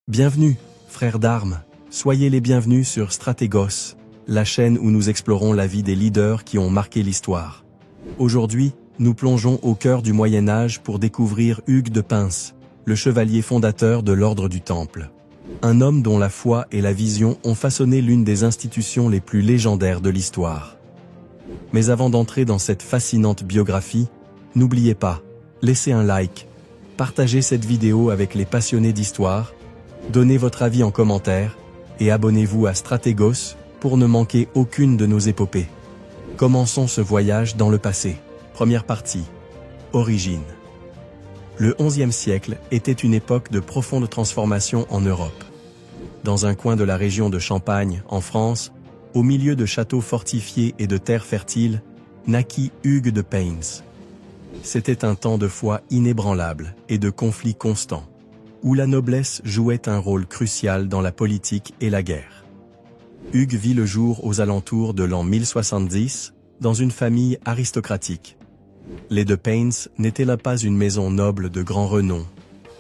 Bienvenue, frères d'armes, soyez les bienvenus sur Stratégos, la chaîne où nous explorons la vie des leaders qui ont marqué l'histoire. Aujourd'hui, nous plongeons au cœur du Moyen-Âge pour découvrir Hugues de Pins, le chevalier fondateur de l'Ordre du Temple. Un homme dont la foi et la vision ont façonné l'une des institutions les plus légendaires de l'histoire. Mais avant d'entrer dans cette fascinante biographie, n'oubliez pas, laissez un like, partagez cette vidéo avec les passionnés d'histoire, donnez votre avis en commentaire, et abonnez-vous à Stratégos pour ne manquer aucune de nos épopées. Commençons ce voyage dans le passé. Première partie. Origine. Le XIe siècle était une époque de profonde transformation en Europe. Dans un coin de la région de Champagne, en France, au milieu de châteaux fortifiés et de terres fertiles, naquit Hugues de Pins. C'était un temps de foi inébranlable et de conflits constants, où la noblesse jouait un rôle crucial dans la politique et la guerre. Hugues vit le jour aux alentours de l'an 1070, dans une famille aristocratique. Les de Pins n'étaient là pas une maison noble de grand renom,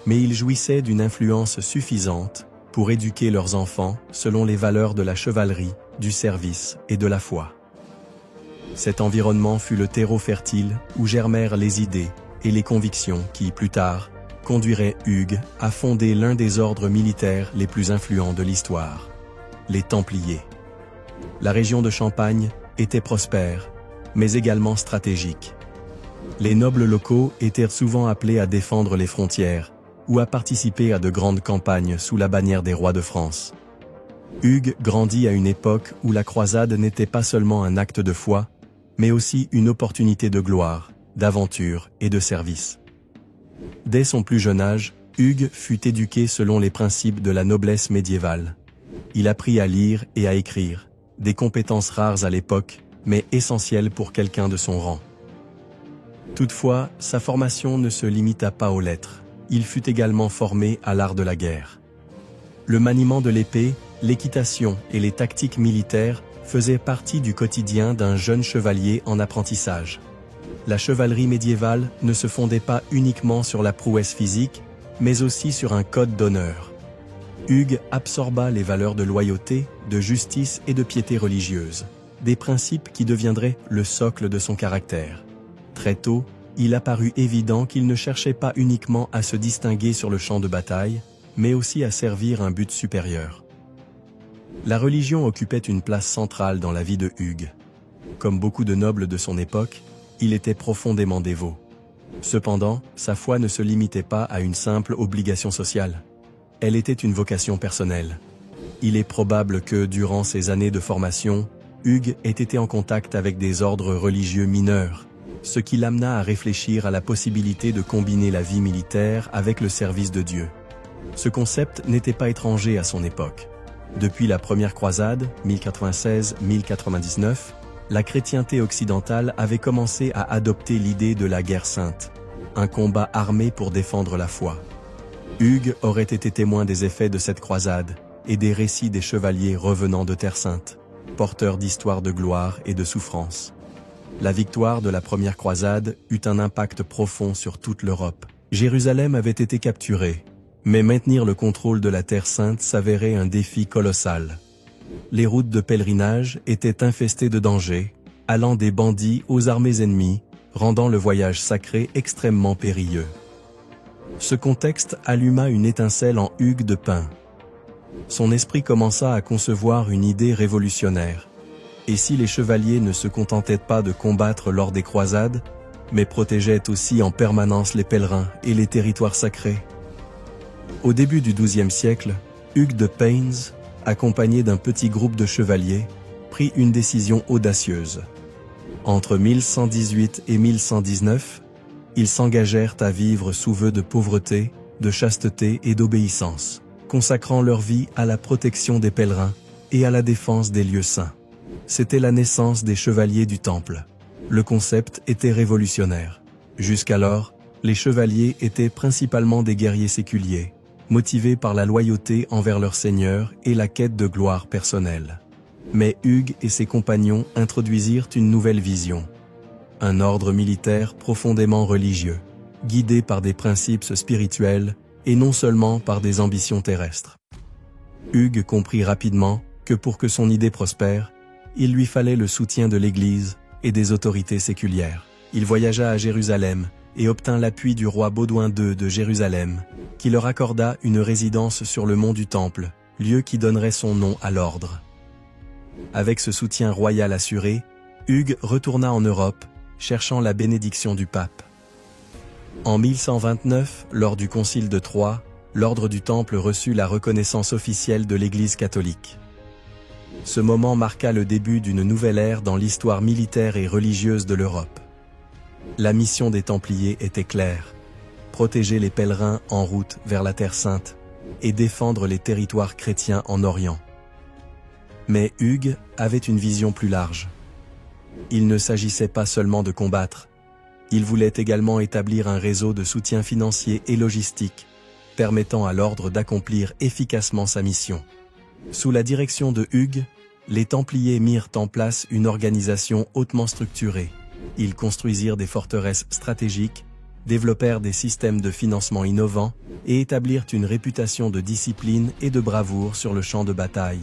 mais ils jouissaient d'une influence suffisante pour éduquer leurs enfants selon les valeurs de la chevalerie, du service et de la foi. Cet environnement fut le terreau fertile où germèrent les idées et les convictions qui, plus tard, conduiraient Hugues à fonder l'un des ordres militaires les plus influents de l'histoire, les Templiers. La région de Champagne était prospère, mais également stratégique. Les nobles locaux étaient souvent appelés à défendre les frontières ou à participer à de grandes campagnes sous la bannière des rois de France. Hugues grandit à une époque où la croisade n'était pas seulement un acte de foi, mais aussi une opportunité de gloire, d'aventure et de service. Dès son plus jeune âge, Hugues fut éduqué selon les principes de la noblesse médiévale. Il apprit à lire et à écrire, des compétences rares à l'époque, mais essentielles pour quelqu'un de son rang. Toutefois, sa formation ne se limita pas aux lettres. Il fut également formé à l'art de la guerre. Le maniement de l'épée, l'équitation et les tactiques militaires faisaient partie du quotidien d'un jeune chevalier en apprentissage. La chevalerie médiévale ne se fondait pas uniquement sur la prouesse physique, mais aussi sur un code d'honneur. Hugues absorba les valeurs de loyauté, de justice et de piété religieuse, des principes qui deviendraient le socle de son caractère. Très tôt, il apparut évident qu'il ne cherchait pas uniquement à se distinguer sur le champ de bataille, mais aussi à servir un but supérieur. La religion occupait une place centrale dans la vie de Hugues. Comme beaucoup de nobles de son époque, il était profondément dévot. Cependant, sa foi ne se limitait pas à une simple obligation sociale. Elle était une vocation personnelle. Il est probable que, durant ses années de formation, Hugues ait été en contact avec des ordres religieux mineurs, ce qui l'amena à réfléchir à la possibilité de combiner la vie militaire avec le service de Dieu. Ce concept n'était pas étranger à son époque. Depuis la première croisade, 1096-1099, la chrétienté occidentale avait commencé à adopter l'idée de la guerre sainte, un combat armé pour défendre la foi. Hugues aurait été témoin des effets de cette croisade et des récits des chevaliers revenant de Terre Sainte, porteurs d'histoires de gloire et de souffrance. La victoire de la première croisade eut un impact profond sur toute l'Europe. Jérusalem avait été capturée, mais maintenir le contrôle de la Terre Sainte s'avérait un défi colossal. Les routes de pèlerinage étaient infestées de dangers, allant des bandits aux armées ennemies, rendant le voyage sacré extrêmement périlleux. Ce contexte alluma une étincelle en Hugues de Pins. Son esprit commença à concevoir une idée révolutionnaire. Et si les chevaliers ne se contentaient pas de combattre lors des croisades, mais protégeaient aussi en permanence les pèlerins et les territoires sacrés? Au début du XIIe siècle, Hugues de Pins, accompagné d'un petit groupe de chevaliers, prit une décision audacieuse. Entre 1118 et 1119, ils s'engagèrent à vivre sous vœu de pauvreté, de chasteté et d'obéissance, consacrant leur vie à la protection des pèlerins et à la défense des lieux saints. C'était la naissance des chevaliers du Temple. Le concept était révolutionnaire. Jusqu'alors, les chevaliers étaient principalement des guerriers séculiers, motivés par la loyauté envers leur seigneur et la quête de gloire personnelle. Mais Hugues et ses compagnons introduisirent une nouvelle vision. Un ordre militaire profondément religieux, guidé par des principes spirituels et non seulement par des ambitions terrestres. Hugues comprit rapidement que pour que son idée prospère, il lui fallait le soutien de l'Église et des autorités séculières. Il voyagea à Jérusalem et obtint l'appui du roi Baudouin II de Jérusalem, qui leur accorda une résidence sur le mont du Temple, lieu qui donnerait son nom à l'ordre. Avec ce soutien royal assuré, Hugues retourna en Europe, cherchant la bénédiction du pape. En 1129, lors du concile de Troyes, l'ordre du Temple reçut la reconnaissance officielle de l'Église catholique. Ce moment marqua le début d'une nouvelle ère dans l'histoire militaire et religieuse de l'Europe. La mission des Templiers était claire: protéger les pèlerins en route vers la Terre Sainte et défendre les territoires chrétiens en Orient. Mais Hugues avait une vision plus large. Il ne s'agissait pas seulement de combattre, il voulait également établir un réseau de soutien financier et logistique, permettant à l'ordre d'accomplir efficacement sa mission. Sous la direction de Hugues, les Templiers mirent en place une organisation hautement structurée. Ils construisirent des forteresses stratégiques, développèrent des systèmes de financement innovants et établirent une réputation de discipline et de bravoure sur le champ de bataille.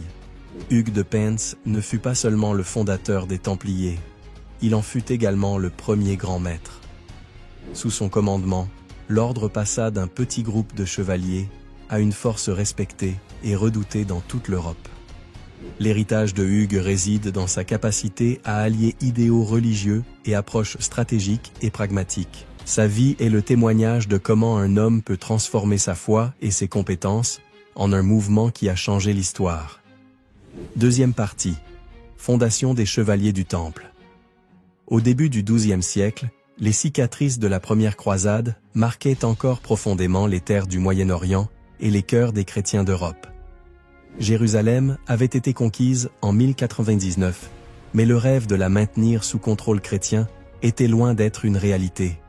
Hugues de Payns ne fut pas seulement le fondateur des Templiers, il en fut également le premier grand maître. Sous son commandement, l'ordre passa d'un petit groupe de chevaliers à une force respectée et redoutée dans toute l'Europe. L'héritage de Hugues réside dans sa capacité à allier idéaux religieux et approches stratégiques et pragmatiques. Sa vie est le témoignage de comment un homme peut transformer sa foi et ses compétences en un mouvement qui a changé l'histoire. Deuxième partie. Fondation des Chevaliers du Temple. Au début du XIIe siècle, les cicatrices de la première croisade marquaient encore profondément les terres du Moyen-Orient et les cœurs des chrétiens d'Europe. Jérusalem avait été conquise en 1099, mais le rêve de la maintenir sous contrôle chrétien était loin d'être une réalité.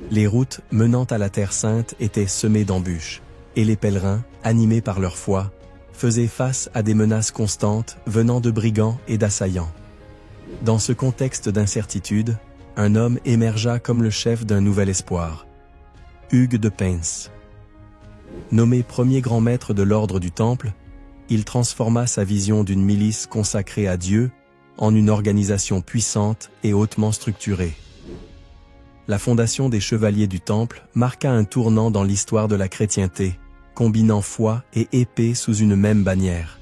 Les routes menant à la Terre Sainte étaient semées d'embûches, et les pèlerins, animés par leur foi, faisaient face à des menaces constantes venant de brigands et d'assaillants. Dans ce contexte d'incertitude, un homme émergea comme le chef d'un nouvel espoir: Hugues de Payns. Nommé premier grand maître de l'ordre du Temple, il transforma sa vision d'une milice consacrée à Dieu en une organisation puissante et hautement structurée. La fondation des Chevaliers du Temple marqua un tournant dans l'histoire de la chrétienté, combinant foi et épée sous une même bannière.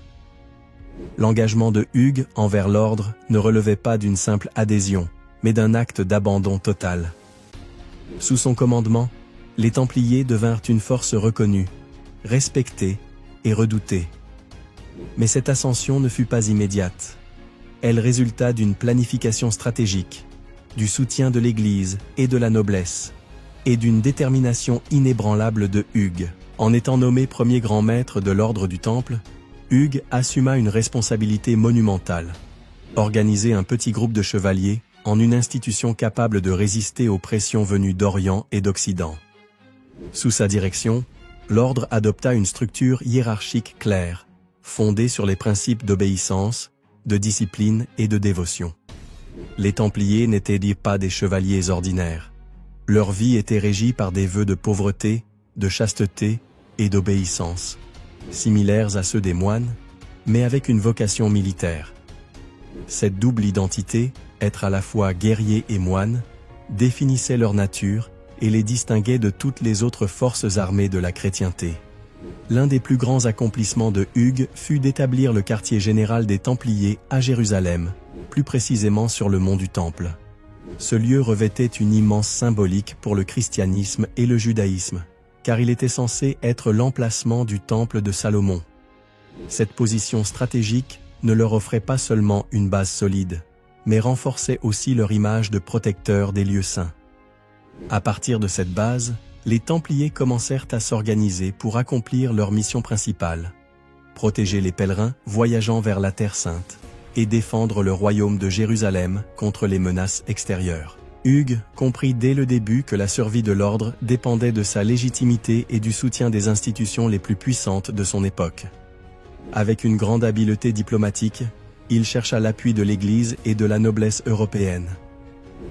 L'engagement de Hugues envers l'ordre ne relevait pas d'une simple adhésion, mais d'un acte d'abandon total. Sous son commandement, les Templiers devinrent une force reconnue, respectée et redoutée. Mais cette ascension ne fut pas immédiate. Elle résulta d'une planification stratégique, du soutien de l'Église et de la noblesse, et d'une détermination inébranlable de Hugues. En étant nommé premier grand maître de l'ordre du Temple, Hugues assuma une responsabilité monumentale: organiser un petit groupe de chevaliers en une institution capable de résister aux pressions venues d'Orient et d'Occident. Sous sa direction, l'ordre adopta une structure hiérarchique claire, fondée sur les principes d'obéissance, de discipline et de dévotion. Les Templiers n'étaient pas des chevaliers ordinaires. Leur vie était régie par des vœux de pauvreté, de chasteté et d'obéissance, similaires à ceux des moines, mais avec une vocation militaire. Cette double identité, être à la fois guerrier et moine, définissait leur nature et les distinguait de toutes les autres forces armées de la chrétienté. L'un des plus grands accomplissements de Hugues fut d'établir le quartier général des Templiers à Jérusalem, plus précisément sur le mont du Temple. Ce lieu revêtait une immense symbolique pour le christianisme et le judaïsme, car il était censé être l'emplacement du temple de Salomon. Cette position stratégique ne leur offrait pas seulement une base solide, mais renforçait aussi leur image de protecteurs des lieux saints. À partir de cette base, les Templiers commencèrent à s'organiser pour accomplir leur mission principale: protéger les pèlerins voyageant vers la Terre Sainte et défendre le royaume de Jérusalem contre les menaces extérieures. Hugues comprit dès le début que la survie de l'ordre dépendait de sa légitimité et du soutien des institutions les plus puissantes de son époque. Avec une grande habileté diplomatique, il chercha l'appui de l'Église et de la noblesse européenne.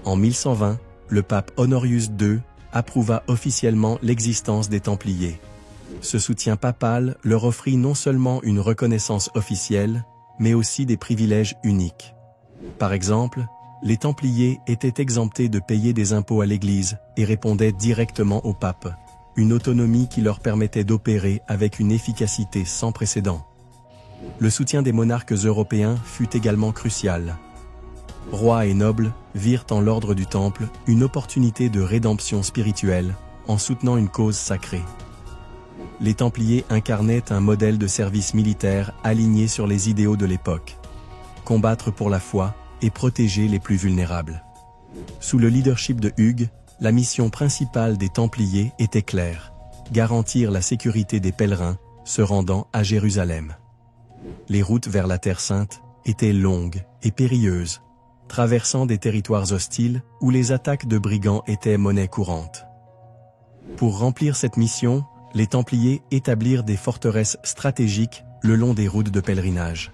En 1120, le pape Honorius II approuva officiellement l'existence des Templiers. Ce soutien papal leur offrit non seulement une reconnaissance officielle, mais aussi des privilèges uniques. Par exemple, les Templiers étaient exemptés de payer des impôts à l'Église et répondaient directement au pape, une autonomie qui leur permettait d'opérer avec une efficacité sans précédent. Le soutien des monarques européens fut également crucial. Rois et nobles virent en l'ordre du Temple une opportunité de rédemption spirituelle en soutenant une cause sacrée. Les Templiers incarnaient un modèle de service militaire aligné sur les idéaux de l'époque. Combattre pour la foi et protéger les plus vulnérables. Sous le leadership de Hugues, la mission principale des Templiers était claire: garantir la sécurité des pèlerins se rendant à Jérusalem. Les routes vers la Terre Sainte étaient longues et périlleuses, traversant des territoires hostiles où les attaques de brigands étaient monnaie courante. Pour remplir cette mission, les Templiers établirent des forteresses stratégiques le long des routes de pèlerinage.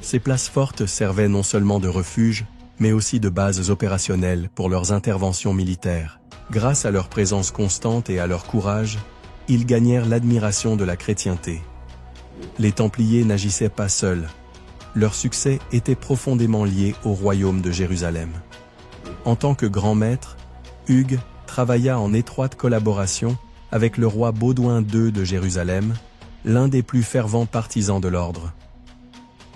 Ces places fortes servaient non seulement de refuge, mais aussi de bases opérationnelles pour leurs interventions militaires. Grâce à leur présence constante et à leur courage, ils gagnèrent l'admiration de la chrétienté. Les Templiers n'agissaient pas seuls. Leur succès était profondément lié au royaume de Jérusalem. En tant que grand maître, Hugues travailla en étroite collaboration avec le roi Baudouin II de Jérusalem, l'un des plus fervents partisans de l'ordre.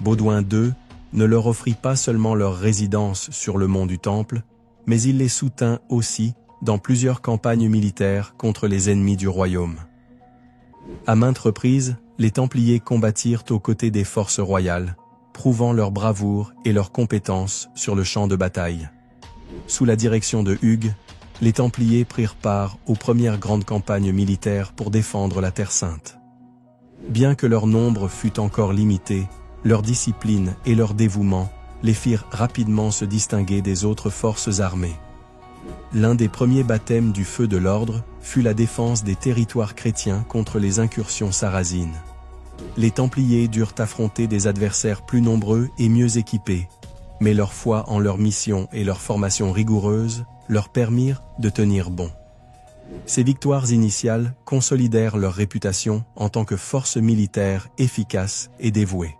Baudouin II ne leur offrit pas seulement leur résidence sur le mont du Temple, mais il les soutint aussi dans plusieurs campagnes militaires contre les ennemis du royaume. À maintes reprises, les Templiers combattirent aux côtés des forces royales, prouvant leur bravoure et leur compétence sur le champ de bataille. Sous la direction de Hugues, les Templiers prirent part aux premières grandes campagnes militaires pour défendre la Terre Sainte. Bien que leur nombre fût encore limité, leur discipline et leur dévouement les firent rapidement se distinguer des autres forces armées. L'un des premiers baptêmes du feu de l'ordre fut la défense des territoires chrétiens contre les incursions sarrasines. Les Templiers durent affronter des adversaires plus nombreux et mieux équipés, mais leur foi en leur mission et leur formation rigoureuse leur permirent de tenir bon. Ces victoires initiales consolidèrent leur réputation en tant que force militaire efficace et dévouée.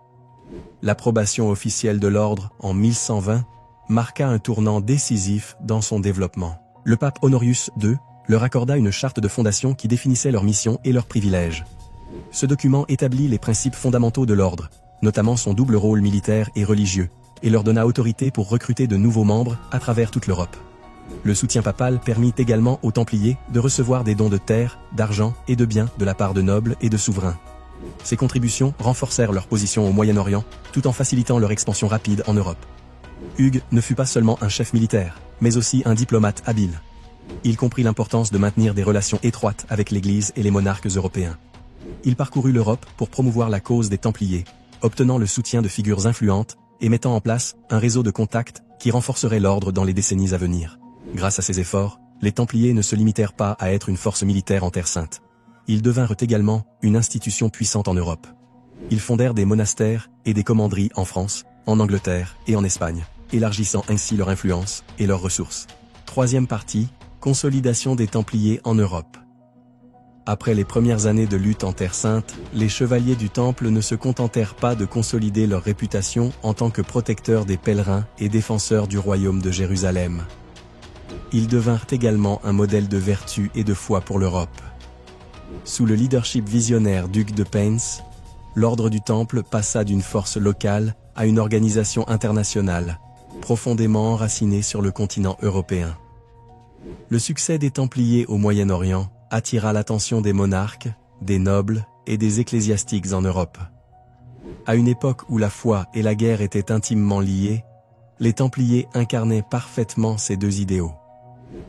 L'approbation officielle de l'ordre en 1120 marqua un tournant décisif dans son développement. Le pape Honorius II leur accorda une charte de fondation qui définissait leur mission et leurs privilèges. Ce document établit les principes fondamentaux de l'ordre, notamment son double rôle militaire et religieux, et leur donna autorité pour recruter de nouveaux membres à travers toute l'Europe. Le soutien papal permit également aux Templiers de recevoir des dons de terre, d'argent et de biens de la part de nobles et de souverains. Ces contributions renforcèrent leur position au Moyen-Orient, tout en facilitant leur expansion rapide en Europe. Hugues ne fut pas seulement un chef militaire, mais aussi un diplomate habile. Il comprit l'importance de maintenir des relations étroites avec l'Église et les monarques européens. Il parcourut l'Europe pour promouvoir la cause des Templiers, obtenant le soutien de figures influentes et mettant en place un réseau de contacts qui renforcerait l'ordre dans les décennies à venir. Grâce à ces efforts, les Templiers ne se limitèrent pas à être une force militaire en Terre Sainte. Ils devinrent également une institution puissante en Europe. Ils fondèrent des monastères et des commanderies en France, en Angleterre et en Espagne, élargissant ainsi leur influence et leurs ressources. Troisième partie, consolidation des Templiers en Europe. Après les premières années de lutte en Terre Sainte, les chevaliers du Temple ne se contentèrent pas de consolider leur réputation en tant que protecteurs des pèlerins et défenseurs du royaume de Jérusalem. Ils devinrent également un modèle de vertu et de foi pour l'Europe. Sous le leadership visionnaire d'Hugues de Payns, l'ordre du Temple passa d'une force locale à une organisation internationale, profondément enracinée sur le continent européen. Le succès des Templiers au Moyen-Orient attira l'attention des monarques, des nobles et des ecclésiastiques en Europe. À une époque où la foi et la guerre étaient intimement liées, les Templiers incarnaient parfaitement ces deux idéaux.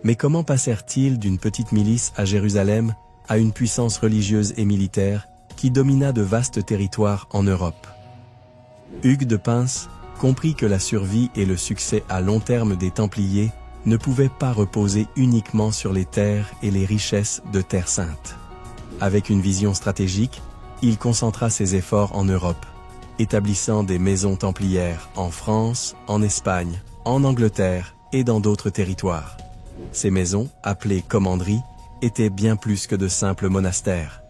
Mais comment passèrent-ils d'une petite milice à Jérusalem à une puissance religieuse et militaire qui domina de vastes territoires en Europe? Hugues de Payns comprit que la survie et le succès à long terme des Templiers ne pouvaient pas reposer uniquement sur les terres et les richesses de Terre Sainte. Avec une vision stratégique, il concentra ses efforts en Europe, établissant des maisons templières en France, en Espagne, en Angleterre et dans d'autres territoires. Ces maisons, appelées commanderies, étaient bien plus que de simples monastères.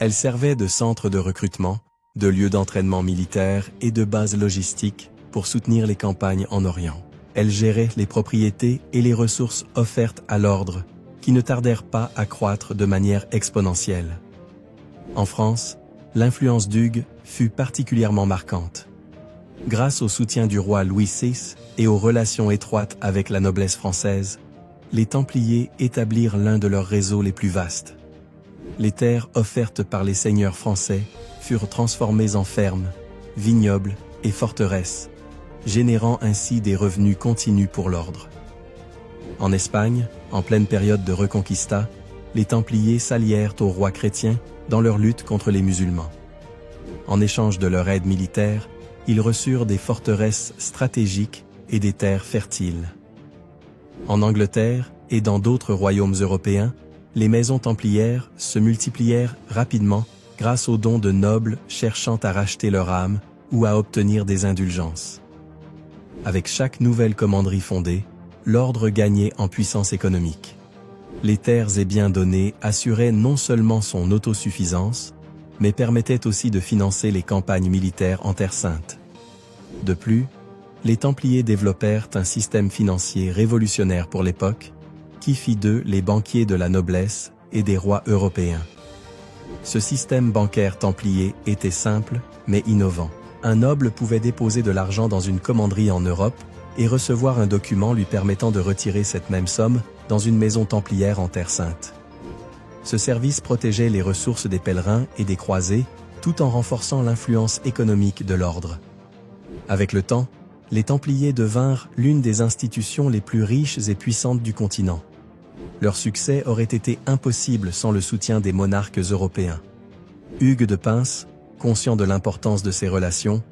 Elles servaient de centre de recrutement, de lieu d'entraînement militaire et de base logistique pour soutenir les campagnes en Orient. Elles géraient les propriétés et les ressources offertes à l'ordre, qui ne tardèrent pas à croître de manière exponentielle. En France, l'influence d'Hugues fut particulièrement marquante. Grâce au soutien du roi Louis VI et aux relations étroites avec la noblesse française, les Templiers établirent l'un de leurs réseaux les plus vastes. Les terres offertes par les seigneurs français furent transformées en fermes, vignobles et forteresses, générant ainsi des revenus continus pour l'ordre. En Espagne, en pleine période de Reconquista, les Templiers s'allièrent aux rois chrétiens dans leur lutte contre les musulmans. En échange de leur aide militaire, ils reçurent des forteresses stratégiques et des terres fertiles. En Angleterre et dans d'autres royaumes européens, les maisons templières se multiplièrent rapidement grâce aux dons de nobles cherchant à racheter leur âme ou à obtenir des indulgences. Avec chaque nouvelle commanderie fondée, l'ordre gagnait en puissance économique. Les terres et biens donnés assuraient non seulement son autosuffisance, mais permettaient aussi de financer les campagnes militaires en Terre Sainte. De plus, les Templiers développèrent un système financier révolutionnaire pour l'époque, qui fit d'eux les banquiers de la noblesse et des rois européens. Ce système bancaire templier était simple, mais innovant. Un noble pouvait déposer de l'argent dans une commanderie en Europe et recevoir un document lui permettant de retirer cette même somme dans une maison templière en Terre Sainte. Ce service protégeait les ressources des pèlerins et des croisés, tout en renforçant l'influence économique de l'ordre. Avec le temps, les Templiers devinrent l'une des institutions les plus riches et puissantes du continent. Leur succès aurait été impossible sans le soutien des monarques européens. Hugues de Pins, conscient de l'importance de ces relations,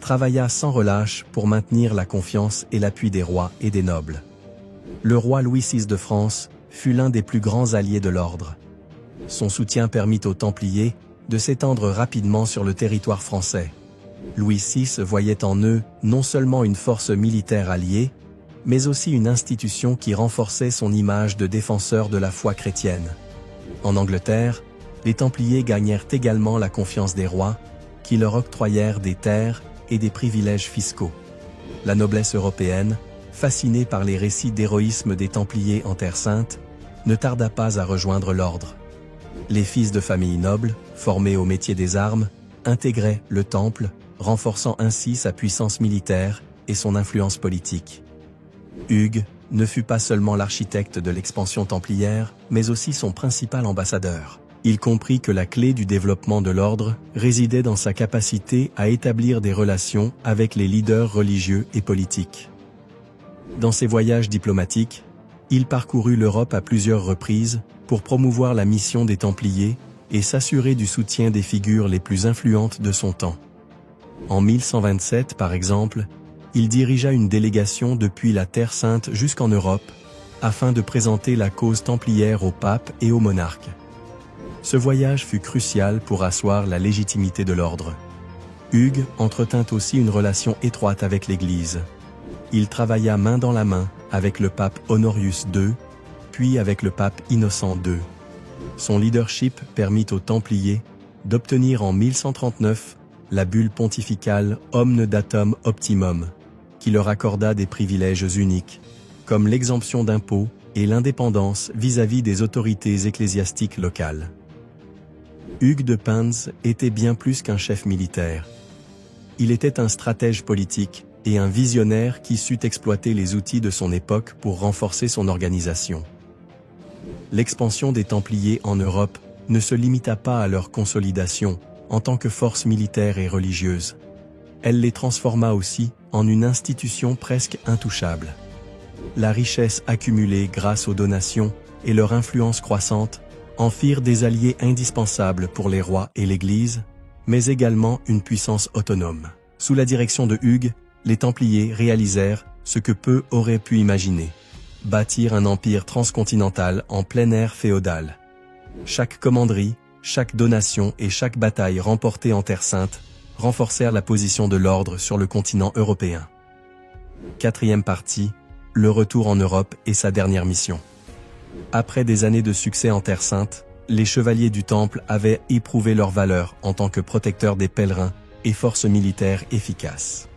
travailla sans relâche pour maintenir la confiance et l'appui des rois et des nobles. Le roi Louis VI de France fut l'un des plus grands alliés de l'ordre. Son soutien permit aux Templiers de s'étendre rapidement sur le territoire français. Louis VI voyait en eux non seulement une force militaire alliée, mais aussi une institution qui renforçait son image de défenseur de la foi chrétienne. En Angleterre, les Templiers gagnèrent également la confiance des rois, qui leur octroyèrent des terres et des privilèges fiscaux. La noblesse européenne, fascinée par les récits d'héroïsme des Templiers en Terre Sainte, ne tarda pas à rejoindre l'ordre. Les fils de familles nobles, formés au métier des armes, intégraient le temple, renforçant ainsi sa puissance militaire et son influence politique. Hugues ne fut pas seulement l'architecte de l'expansion templière, mais aussi son principal ambassadeur. Il comprit que la clé du développement de l'ordre résidait dans sa capacité à établir des relations avec les leaders religieux et politiques. Dans ses voyages diplomatiques, il parcourut l'Europe à plusieurs reprises pour promouvoir la mission des Templiers et s'assurer du soutien des figures les plus influentes de son temps. En 1127, par exemple, il dirigea une délégation depuis la Terre Sainte jusqu'en Europe, afin de présenter la cause templière au pape et aux monarques. Ce voyage fut crucial pour asseoir la légitimité de l'ordre. Hugues entretint aussi une relation étroite avec l'Église. Il travailla main dans la main avec le pape Honorius II, puis avec le pape Innocent II. Son leadership permit aux Templiers d'obtenir en 1139 la bulle pontificale Omne Datum Optimum, qui leur accorda des privilèges uniques, comme l'exemption d'impôts et l'indépendance vis-à-vis des autorités ecclésiastiques locales. Hugues de Pins était bien plus qu'un chef militaire. Il était un stratège politique et un visionnaire qui sut exploiter les outils de son époque pour renforcer son organisation. L'expansion des Templiers en Europe ne se limita pas à leur consolidation en tant que force militaire et religieuse. Elle les transforma aussi en une institution presque intouchable. La richesse accumulée grâce aux donations et leur influence croissante en firent des alliés indispensables pour les rois et l'Église, mais également une puissance autonome. Sous la direction de Hugues, les Templiers réalisèrent ce que peu auraient pu imaginer: bâtir un empire transcontinental en plein air féodal. Chaque commanderie, chaque donation et chaque bataille remportée en Terre Sainte renforcèrent la position de l'ordre sur le continent européen. Quatrième partie, le retour en Europe et sa dernière mission. Après des années de succès en Terre Sainte, les chevaliers du Temple avaient éprouvé leur valeur en tant que protecteurs des pèlerins et forces militaires efficaces.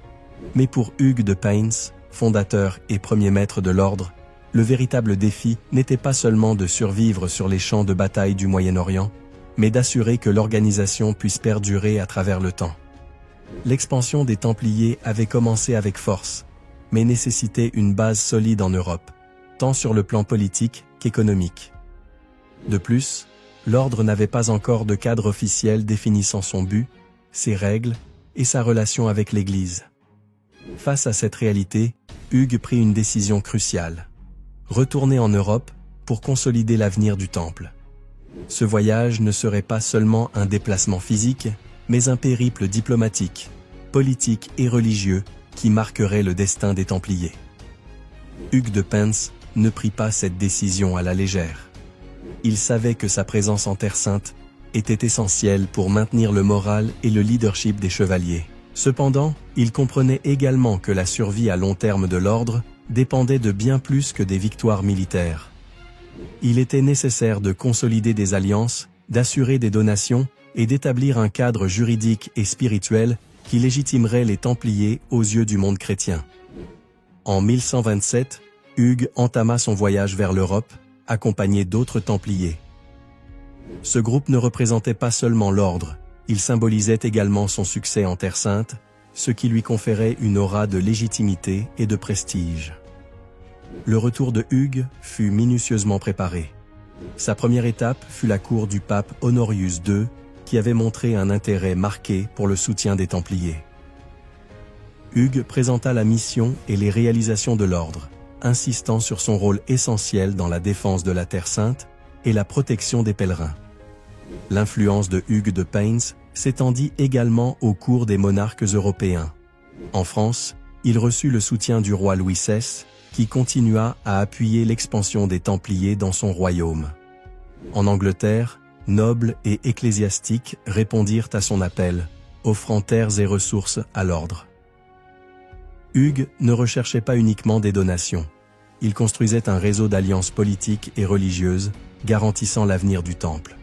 Mais pour Hugues de Payns, fondateur et premier maître de l'ordre, le véritable défi n'était pas seulement de survivre sur les champs de bataille du Moyen-Orient, mais d'assurer que l'organisation puisse perdurer à travers le temps. L'expansion des Templiers avait commencé avec force, mais nécessitait une base solide en Europe, tant sur le plan politique qu'économique. De plus, l'ordre n'avait pas encore de cadre officiel définissant son but, ses règles et sa relation avec l'Église. Face à cette réalité, Hugues prit une décision cruciale: retourner en Europe pour consolider l'avenir du Temple. Ce voyage ne serait pas seulement un déplacement physique, mais un périple diplomatique, politique et religieux qui marquerait le destin des Templiers. Hugues de Payns ne prit pas cette décision à la légère. Il savait que sa présence en Terre Sainte était essentielle pour maintenir le moral et le leadership des chevaliers. Cependant, il comprenait également que la survie à long terme de l'ordre dépendait de bien plus que des victoires militaires. Il était nécessaire de consolider des alliances, d'assurer des donations et d'établir un cadre juridique et spirituel qui légitimerait les Templiers aux yeux du monde chrétien. En 1127, Hugues entama son voyage vers l'Europe, accompagné d'autres Templiers. Ce groupe ne représentait pas seulement l'ordre, il symbolisait également son succès en Terre Sainte, ce qui lui conférait une aura de légitimité et de prestige. Le retour de Hugues fut minutieusement préparé. Sa première étape fut la cour du pape Honorius II, qui avait montré un intérêt marqué pour le soutien des Templiers. Hugues présenta la mission et les réalisations de l'ordre, insistant sur son rôle essentiel dans la défense de la Terre Sainte et la protection des pèlerins. L'influence de Hugues de Payns s'étendit également au cours des monarques européens. En France, il reçut le soutien du roi Louis XVI, qui continua à appuyer l'expansion des Templiers dans son royaume. En Angleterre, nobles et ecclésiastiques répondirent à son appel, offrant terres et ressources à l'ordre. Hugues ne recherchait pas uniquement des donations. Il construisait un réseau d'alliances politiques et religieuses, garantissant l'avenir du Temple.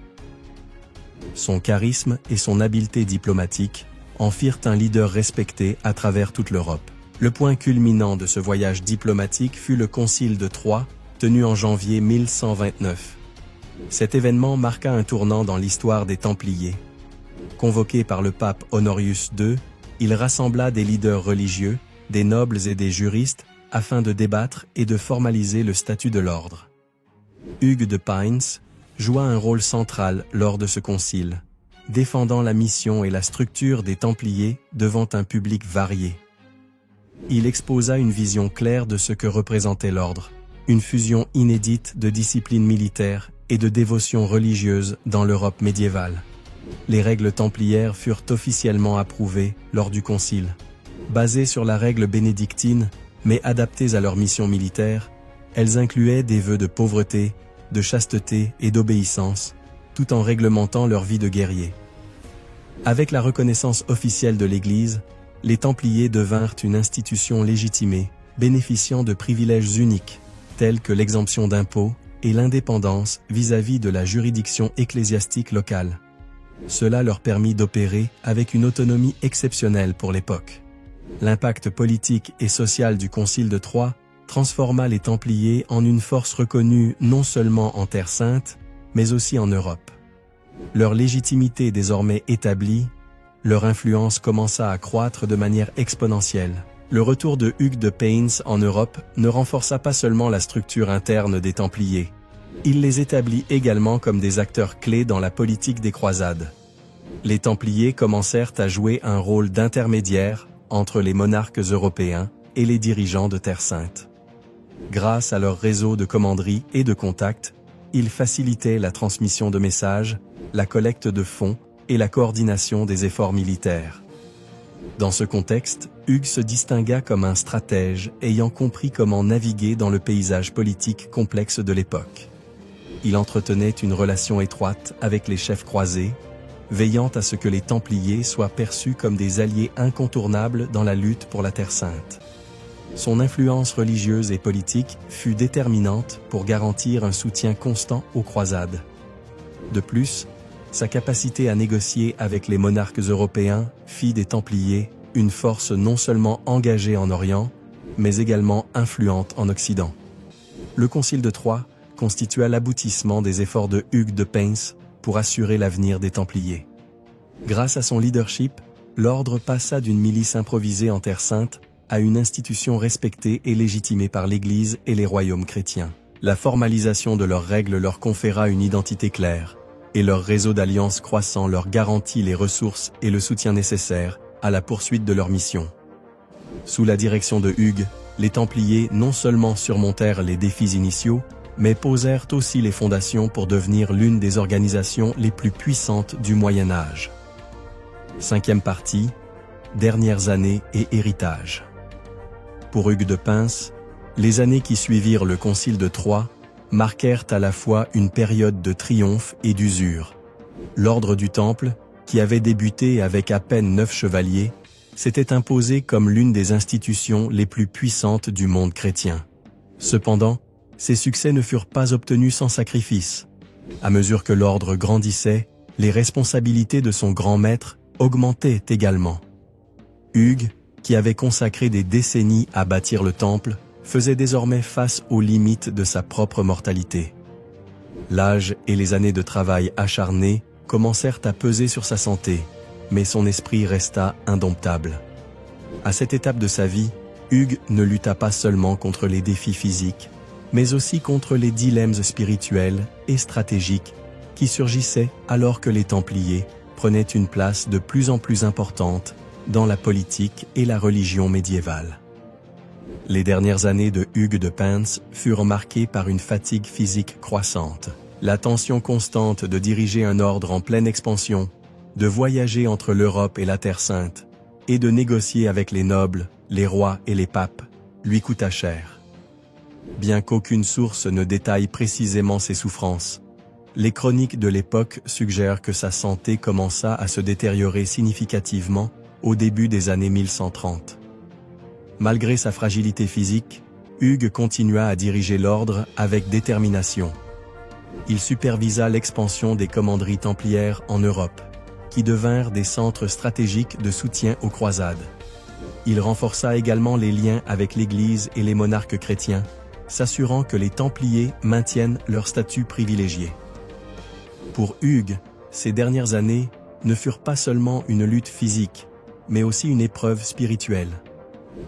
Son charisme et son habileté diplomatique en firent un leader respecté à travers toute l'Europe. Le point culminant de ce voyage diplomatique fut le Concile de Troyes, tenu en janvier 1129. Cet événement marqua un tournant dans l'histoire des Templiers. Convoqué par le pape Honorius II, il rassembla des leaders religieux, des nobles et des juristes afin de débattre et de formaliser le statut de l'ordre. Hugues de Payns joua un rôle central lors de ce concile, défendant la mission et la structure des Templiers devant un public varié. Il exposa une vision claire de ce que représentait l'ordre, une fusion inédite de discipline militaire et de dévotion religieuse dans l'Europe médiévale. Les règles templières furent officiellement approuvées lors du concile. Basées sur la règle bénédictine, mais adaptées à leur mission militaire, elles incluaient des vœux de pauvreté, de chasteté et d'obéissance, tout en réglementant leur vie de guerrier. Avec la reconnaissance officielle de l'Église, les Templiers devinrent une institution légitimée, bénéficiant de privilèges uniques, tels que l'exemption d'impôts et l'indépendance vis-à-vis de la juridiction ecclésiastique locale. Cela leur permit d'opérer avec une autonomie exceptionnelle pour l'époque. L'impact politique et social du Concile de Troyes transforma les Templiers en une force reconnue non seulement en Terre Sainte, mais aussi en Europe. Leur légitimité désormais établie, leur influence commença à croître de manière exponentielle. Le retour de Hugues de Payns en Europe ne renforça pas seulement la structure interne des Templiers. Il les établit également comme des acteurs clés dans la politique des croisades. Les Templiers commencèrent à jouer un rôle d'intermédiaire entre les monarques européens et les dirigeants de Terre Sainte. Grâce à leur réseau de commanderies et de contacts, ils facilitaient la transmission de messages, la collecte de fonds et la coordination des efforts militaires. Dans ce contexte, Hugues se distingua comme un stratège ayant compris comment naviguer dans le paysage politique complexe de l'époque. Il entretenait une relation étroite avec les chefs croisés, veillant à ce que les Templiers soient perçus comme des alliés incontournables dans la lutte pour la Terre Sainte. Son influence religieuse et politique fut déterminante pour garantir un soutien constant aux croisades. De plus, sa capacité à négocier avec les monarques européens fit des Templiers une force non seulement engagée en Orient, mais également influente en Occident. Le Concile de Troyes constitua l'aboutissement des efforts de Hugues de Payns pour assurer l'avenir des Templiers. Grâce à son leadership, l'ordre passa d'une milice improvisée en Terre Sainte à une institution respectée et légitimée par l'Église et les royaumes chrétiens. La formalisation de leurs règles leur conféra une identité claire, et leur réseau d'alliances croissant leur garantit les ressources et le soutien nécessaires à la poursuite de leur mission. Sous la direction de Hugues, les Templiers non seulement surmontèrent les défis initiaux, mais posèrent aussi les fondations pour devenir l'une des organisations les plus puissantes du Moyen Âge. Cinquième partie, dernières années et héritage. Pour Hugues de Payns, les années qui suivirent le Concile de Troyes marquèrent à la fois une période de triomphe et d'usure. L'ordre du Temple, qui avait débuté avec à peine 9 chevaliers, s'était imposé comme l'une des institutions les plus puissantes du monde chrétien. Cependant, ces succès ne furent pas obtenus sans sacrifice. À mesure que l'ordre grandissait, les responsabilités de son grand maître augmentaient également. Hugues, qui avait consacré des décennies à bâtir le temple, faisait désormais face aux limites de sa propre mortalité. L'âge et les années de travail acharné commencèrent à peser sur sa santé, mais son esprit resta indomptable. À cette étape de sa vie, Hugues ne lutta pas seulement contre les défis physiques, mais aussi contre les dilemmes spirituels et stratégiques qui surgissaient alors que les Templiers prenaient une place de plus en plus importante dans la politique et la religion médiévale. Les dernières années de Hugues de Payns furent marquées par une fatigue physique croissante, la tension constante de diriger un ordre en pleine expansion, de voyager entre l'Europe et la Terre Sainte, et de négocier avec les nobles, les rois et les papes, lui coûta cher. Bien qu'aucune source ne détaille précisément ses souffrances, les chroniques de l'époque suggèrent que sa santé commença à se détériorer significativement au début des années 1130. Malgré sa fragilité physique, Hugues continua à diriger l'ordre avec détermination. Il supervisa l'expansion des commanderies templières en Europe, qui devinrent des centres stratégiques de soutien aux croisades. Il renforça également les liens avec l'Église et les monarques chrétiens, s'assurant que les Templiers maintiennent leur statut privilégié. Pour Hugues, ces dernières années ne furent pas seulement une lutte physique, mais aussi une épreuve spirituelle.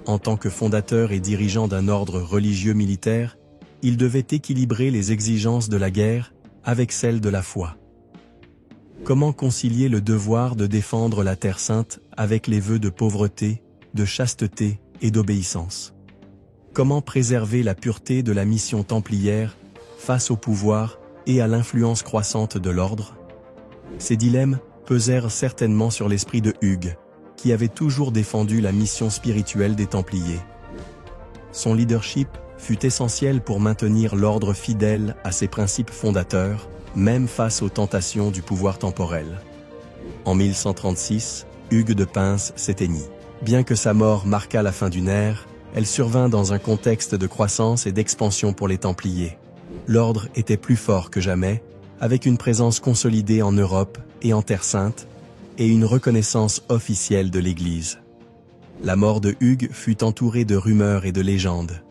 En tant que fondateur et dirigeant d'un ordre religieux militaire, il devait équilibrer les exigences de la guerre avec celles de la foi. Comment concilier le devoir de défendre la Terre Sainte avec les vœux de pauvreté, de chasteté et d'obéissance? Comment préserver la pureté de la mission templière face au pouvoir et à l'influence croissante de l'ordre? Ces dilemmes pesèrent certainement sur l'esprit de Hugues, qui avait toujours défendu la mission spirituelle des Templiers. Son leadership fut essentiel pour maintenir l'ordre fidèle à ses principes fondateurs, même face aux tentations du pouvoir temporel. En 1136, Hugues de Payns s'éteignit. Bien que sa mort marquât la fin d'une ère, elle survint dans un contexte de croissance et d'expansion pour les Templiers. L'ordre était plus fort que jamais, avec une présence consolidée en Europe et en Terre Sainte, et une reconnaissance officielle de l'Église. La mort de Hugues fut entourée de rumeurs et de légendes.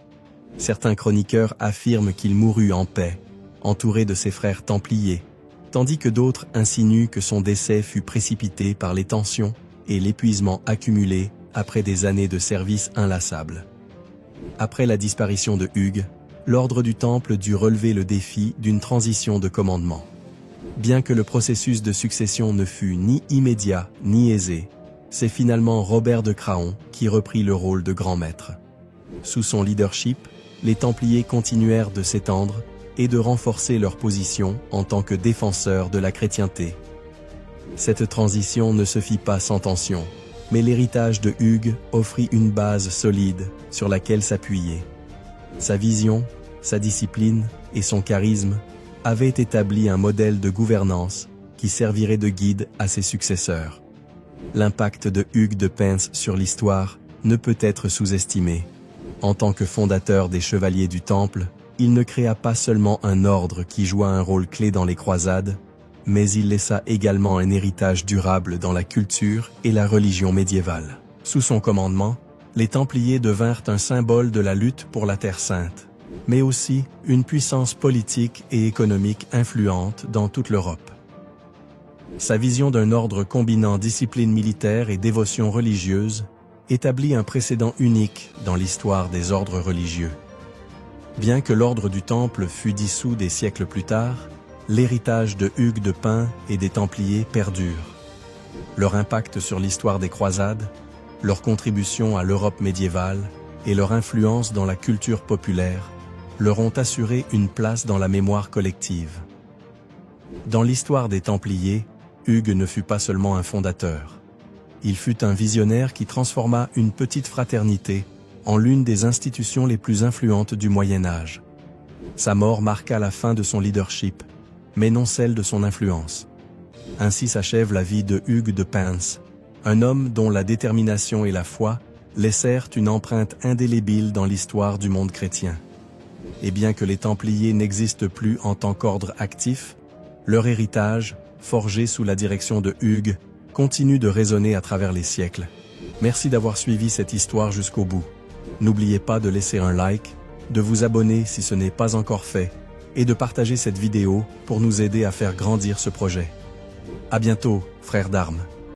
Certains chroniqueurs affirment qu'il mourut en paix, entouré de ses frères templiers, tandis que d'autres insinuent que son décès fut précipité par les tensions et l'épuisement accumulé après des années de service inlassable. Après la disparition de Hugues, l'ordre du Temple dut relever le défi d'une transition de commandement. Bien que le processus de succession ne fût ni immédiat ni aisé, c'est finalement Robert de Craon qui reprit le rôle de grand maître. Sous son leadership, les Templiers continuèrent de s'étendre et de renforcer leur position en tant que défenseurs de la chrétienté. Cette transition ne se fit pas sans tension, mais l'héritage de Hugues offrit une base solide sur laquelle s'appuyer. Sa vision, sa discipline et son charisme avaient établi un modèle de gouvernance qui servirait de guide à ses successeurs. L'impact de Hugues de Payns sur l'histoire ne peut être sous-estimé. En tant que fondateur des Chevaliers du Temple, il ne créa pas seulement un ordre qui joua un rôle clé dans les croisades, mais il laissa également un héritage durable dans la culture et la religion médiévale. Sous son commandement, les Templiers devinrent un symbole de la lutte pour la Terre Sainte, mais aussi une puissance politique et économique influente dans toute l'Europe. Sa vision d'un ordre combinant discipline militaire et dévotion religieuse établit un précédent unique dans l'histoire des ordres religieux. Bien que l'ordre du Temple fût dissous des siècles plus tard, l'héritage de Hugues de Pint et des Templiers perdure. Leur impact sur l'histoire des croisades, leur contribution à l'Europe médiévale et leur influence dans la culture populaire leur ont assuré une place dans la mémoire collective. Dans l'histoire des Templiers, Hugues ne fut pas seulement un fondateur. Il fut un visionnaire qui transforma une petite fraternité en l'une des institutions les plus influentes du Moyen Âge. Sa mort marqua la fin de son leadership, mais non celle de son influence. Ainsi s'achève la vie de Hugues de Pint, un homme dont la détermination et la foi laissèrent une empreinte indélébile dans l'histoire du monde chrétien. Et bien que les Templiers n'existent plus en tant qu'ordre actif, leur héritage, forgé sous la direction de Hugues, continue de résonner à travers les siècles. Merci d'avoir suivi cette histoire jusqu'au bout. N'oubliez pas de laisser un like, de vous abonner si ce n'est pas encore fait, et de partager cette vidéo pour nous aider à faire grandir ce projet. À bientôt, frères d'armes.